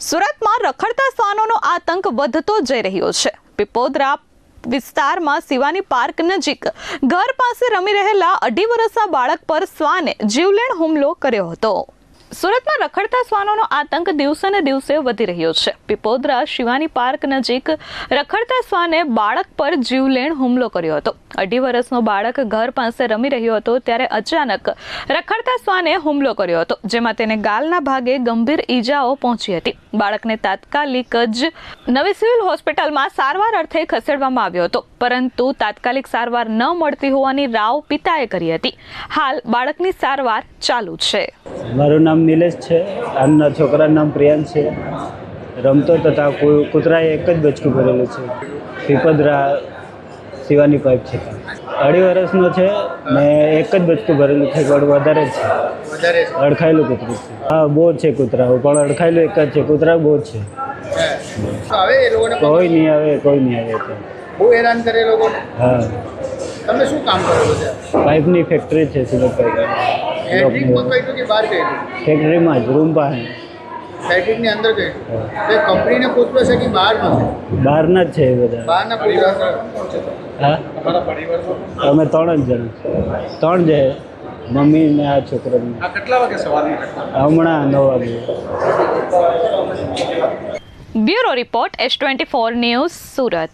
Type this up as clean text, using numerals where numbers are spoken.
સુરતમાં રખડતા શ્વાનોનો આતંક વધતો જઈ રહ્યો છે। પીપોદરા વિસ્તારમાં શિવાની પાર્ક નજીક ઘર પાસે રમી રહેલા 2.5 વર્ષના બાળક પર શ્વાને જીવલેણ હુમલો કર્યો હતો। સુરતમાં રખડતા શ્વાનોનો આતંક દિવસે ને દિવસે વધી રહ્યો છે। પીપોદરા શિવાની પાર્ક નજીક રખડતા શ્વાને બાળક પર જીવલેણ હુમલો કર્યો હતો। 2.5 વર્ષનો બાળક ઘર પાસે રમી રહ્યો હતો ત્યારે અચાનક રખડતા શ્વાને હુમલો કર્યો હતો, જેમાં તેને ગાલના ભાગે ગંભીર ઈજાઓ પહોંચી હતી। બાળકને તાત્કાલિક જ નવી સિવિલ હોસ્પિટલમાં સારવાર અર્થે ખસેડવામાં આવ્યો હતો, પરંતુ તાત્કાલિક સારવાર ન મળતી હોવાની રાવ પિતાએ કરી હતી। હાલ બાળકની સારવાર ચાલુ છે। મારું નામ નિલેશ છે। આમના છોકરાનું નામ પ્રિયાંશ છે। રમતો તથા કૂતરાએ એક જ બચકું ભરેલું છે। પીપોદરા શિવાની પાઇપ છે। 2.5 વર્ષનો છે ને એક જ બચકું ભરેલું છે, પણ વધારે છે, અડખાયેલું કૂતરું છે। હા, બહુ છે કૂતરાઓ, પણ અડખાયેલું એક જ છે। કૂતરા બહુ છે, કોઈ નહીં આવે તો બહુ હેરાન કરે લોકોને। હા, તમે શું કામ કરો છો? પાઇપની ફેક્ટરી છે સુરત પાઇપ। ફેક્ટરીમાં કઈ કે બહાર ગઈ? ફેક્ટરીમાં જ રૂમ પાસે। ફેક્ટરીની અંદર ગઈ તો કંપનીને કૂતરો છે કે બહારનો છે? બહારના જ છે એ બધા। બહારના કૂતરા હા, તમારા પરિવારમાં અમે 3 જ જણા, 3 છે, મમ્મી ને આ છોકરાને। આ કેટલા વાગે સવારની ઘટના? હમણાં 9 વાગે। Bureau report S24 news Surat.